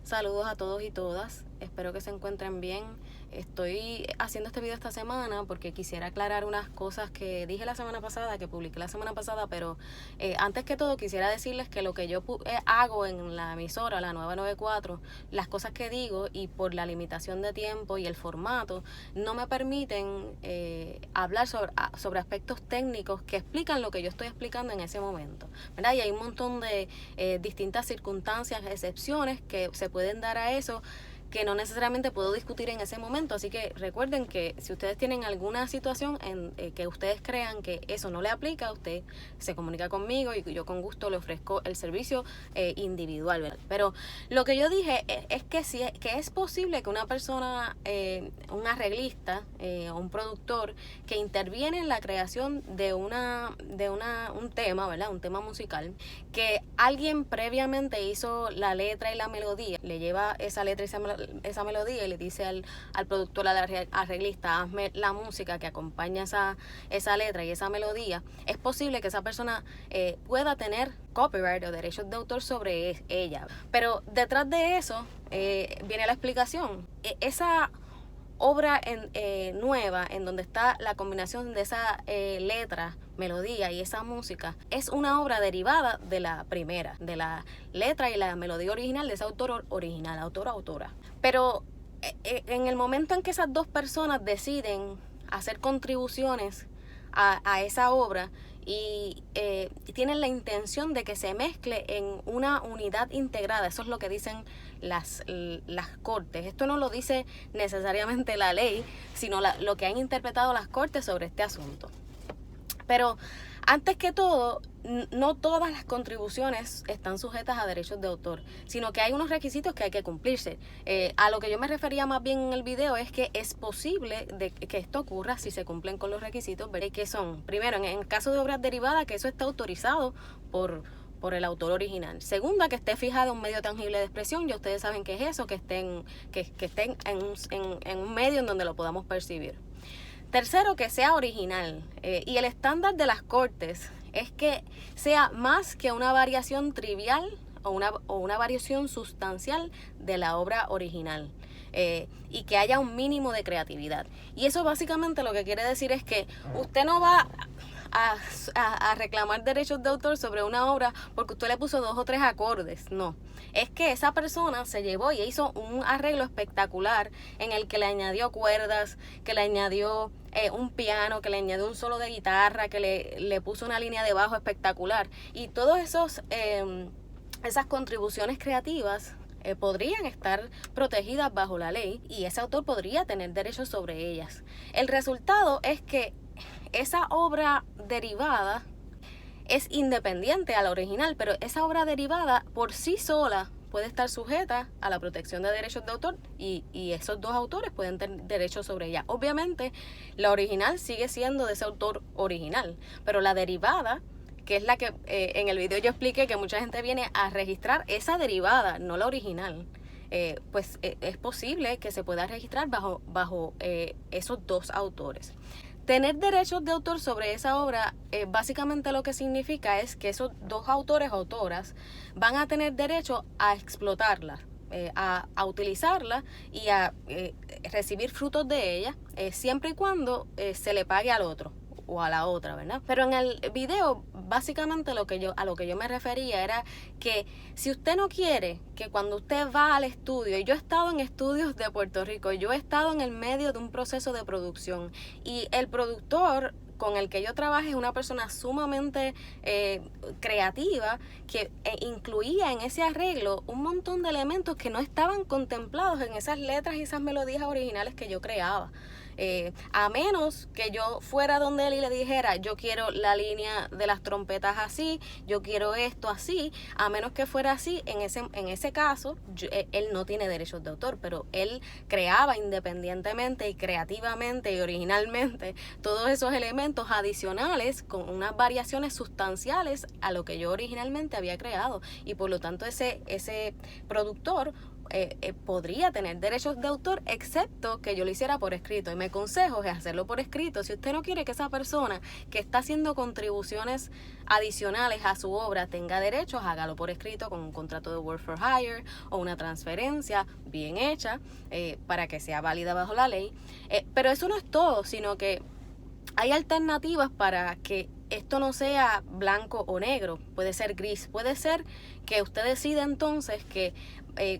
Saludos a todos y todas, espero que se encuentren bien. Estoy haciendo este video esta semana porque quisiera aclarar unas cosas que dije la semana pasada, que publiqué la semana pasada, pero antes que todo quisiera decirles que lo que yo hago en la emisora, la Nueva 94, las cosas que digo y por la limitación de tiempo y el formato, no me permiten hablar sobre aspectos técnicos que explican lo que yo estoy explicando en ese momento, ¿verdad? Y hay un montón de distintas circunstancias, excepciones que se pueden dar a eso, que no necesariamente puedo discutir en ese momento. Así que recuerden que si ustedes tienen alguna situación que ustedes crean que eso no le aplica, usted se comunica conmigo y yo con gusto le ofrezco el servicio individual, ¿verdad? Pero lo que yo dije es que que es posible que una persona, un arreglista o un productor que interviene en la creación de un tema, ¿verdad? Un tema musical, que alguien previamente hizo la letra y la melodía, le lleva esa letra y esa melodía y le dice al productor, al arreglista, hazme la música que acompaña esa letra y esa melodía. Es posible que esa persona pueda tener copyright o derechos de autor sobre ella, pero detrás de eso viene la explicación. Esa obra nueva, en donde está la combinación de esa letra, melodía y esa música, es una obra derivada de la primera, de la letra y la melodía original de ese autor original, autora. Pero en el momento en que esas dos personas deciden hacer contribuciones a esa obra y tienen la intención de que se mezcle en una unidad integrada, eso es lo que dicen las cortes. Esto no lo dice necesariamente la ley, sino lo que han interpretado las cortes sobre este asunto. Pero antes que todo, no todas las contribuciones están sujetas a derechos de autor, sino que hay unos requisitos que hay que cumplirse. A lo que yo me refería más bien en el video es que es posible que esto ocurra si se cumplen con los requisitos, ¿verdad? Que son, primero, en el caso de obras derivadas, que eso está autorizado por el autor original. Segunda, que esté fijado un medio tangible de expresión. Ya ustedes saben qué es eso, que estén en un medio en donde lo podamos percibir. Tercero, que sea original. Y el estándar de las cortes es que sea más que una variación trivial o una variación sustancial de la obra original. Y que haya un mínimo de creatividad. Y eso básicamente lo que quiere decir es que usted no va a reclamar derechos de autor sobre una obra porque usted le puso 2 o 3 acordes. No, es que esa persona se llevó y hizo un arreglo espectacular en el que le añadió cuerdas, que le añadió un piano, que le añadió un solo de guitarra, que le puso una línea de bajo espectacular. Y todos esas contribuciones creativas podrían estar protegidas bajo la ley y ese autor podría tener derechos sobre ellas. El resultado es que esa obra derivada es independiente a la original, pero esa obra derivada por sí sola puede estar sujeta a la protección de derechos de autor y esos dos autores pueden tener derechos sobre ella. Obviamente, la original sigue siendo de ese autor original, pero la derivada, que es la que en el video yo expliqué que mucha gente viene a registrar esa derivada, no la original, pues es posible que se pueda registrar bajo esos dos autores. Tener derechos de autor sobre esa obra, básicamente lo que significa es que esos dos autores o autoras van a tener derecho a explotarla, a utilizarla y a recibir frutos de ella, siempre y cuando se le pague al otro o a la otra, ¿verdad? Pero en el video, básicamente a lo que yo me refería era que si usted no quiere que cuando usted va al estudio, y yo he estado en estudios de Puerto Rico, yo he estado en el medio de un proceso de producción y el productor con el que yo trabajo es una persona sumamente creativa que incluía en ese arreglo un montón de elementos que no estaban contemplados en esas letras y esas melodías originales que yo creaba. A menos que yo fuera donde él y le dijera, yo quiero la línea de las trompetas así, yo quiero esto así, a menos que fuera así, en ese caso, él no tiene derechos de autor, pero él creaba independientemente y creativamente y originalmente todos esos elementos adicionales con unas variaciones sustanciales a lo que yo originalmente había creado, y por lo tanto ese productor podría tener derechos de autor, excepto que yo lo hiciera por escrito. Y mi consejo es hacerlo por escrito. Si usted no quiere que esa persona que está haciendo contribuciones adicionales a su obra tenga derechos, hágalo por escrito con un contrato de work for hire o una transferencia bien hecha para que sea válida bajo la ley. Pero eso no es todo, sino que hay alternativas para que esto no sea blanco o negro, puede ser gris, puede ser que usted decida entonces que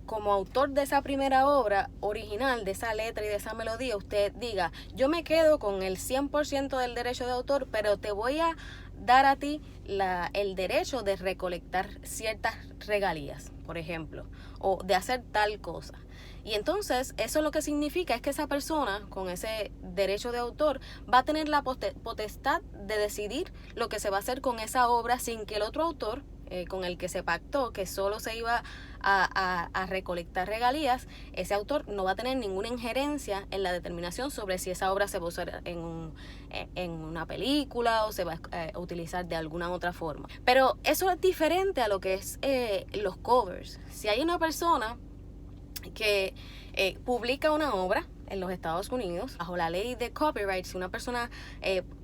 como autor de esa primera obra original, de esa letra y de esa melodía, usted diga, yo me quedo con el 100% del derecho de autor, pero te voy a dar a ti el derecho de recolectar ciertas regalías, por ejemplo, o de hacer tal cosa. Y entonces eso lo que significa es que esa persona con ese derecho de autor va a tener la potestad de decidir lo que se va a hacer con esa obra sin que el otro autor con el que se pactó que solo se iba a recolectar regalías, ese autor no va a tener ninguna injerencia en la determinación sobre si esa obra se va a usar en una película o se va a utilizar de alguna otra forma. Pero eso es diferente a lo que es los covers. Si hay una persona que publica una obra en los Estados Unidos, bajo la ley de copyright, si una persona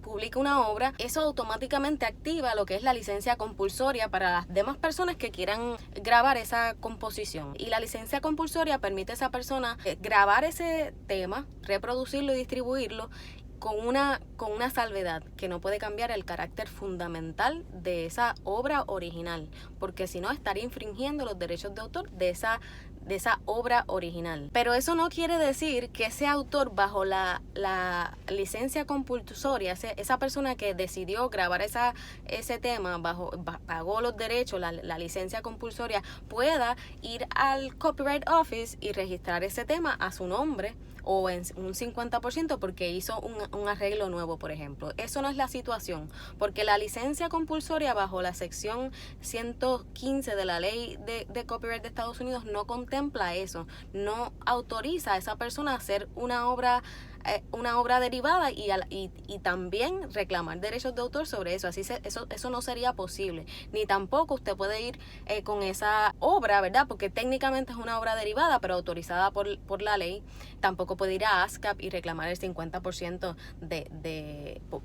publica una obra, eso automáticamente activa lo que es la licencia compulsoria para las demás personas que quieran grabar esa composición. Y la licencia compulsoria permite a esa persona grabar ese tema, reproducirlo y distribuirlo con una salvedad, que no puede cambiar el carácter fundamental de esa obra original, porque si no estaría infringiendo los derechos de autor de esa obra original. Pero eso no quiere decir que ese autor bajo la licencia compulsoria, esa persona que decidió grabar ese tema, pagó los derechos, la licencia compulsoria, pueda ir al Copyright Office y registrar ese tema a su nombre o en un 50% porque hizo un arreglo nuevo, por ejemplo. Eso no es la situación, porque la licencia compulsoria bajo la sección 115 de la ley de copyright de Estados Unidos no contempla eso, no autoriza a esa persona a hacer una obra derivada y también reclamar derechos de autor sobre eso. Eso no sería posible, ni tampoco usted puede ir con esa obra, ¿verdad? Porque técnicamente es una obra derivada, pero autorizada por la ley. Tampoco puede ir a ASCAP y reclamar el 50%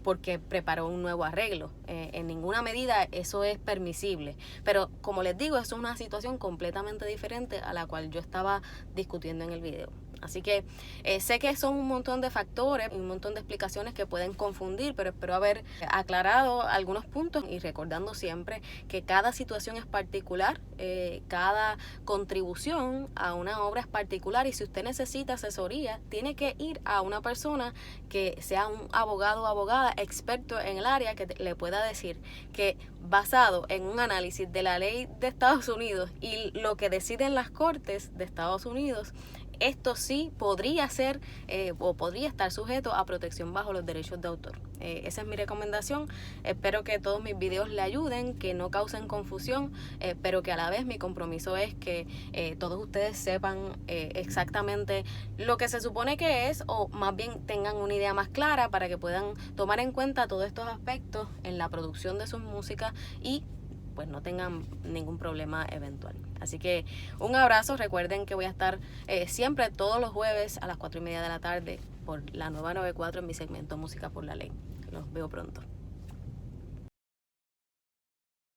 porque preparó un nuevo arreglo. En ninguna medida eso es permisible. Pero como les digo, eso es una situación completamente diferente a la cual yo estaba discutiendo en el video. Así que sé que son un montón de factores y un montón de explicaciones que pueden confundir, pero espero haber aclarado algunos puntos y recordando siempre que cada situación es particular, cada contribución a una obra es particular, y si usted necesita asesoría, tiene que ir a una persona que sea un abogado o abogada experto en el área que le pueda decir que basado en un análisis de la ley de Estados Unidos y lo que deciden las cortes de Estados Unidos, esto sí podría ser o podría estar sujeto a protección bajo los derechos de autor. Esa es mi recomendación. Espero que todos mis videos le ayuden, que no causen confusión, pero que a la vez mi compromiso es que todos ustedes sepan exactamente lo que se supone que es, o más bien tengan una idea más clara para que puedan tomar en cuenta todos estos aspectos en la producción de sus músicas y pues no tengan ningún problema eventual. Así que un abrazo. Recuerden que voy a estar siempre todos los jueves a las 4:30 de la tarde por la nueva 94 en mi segmento Música por la Ley. Los veo pronto.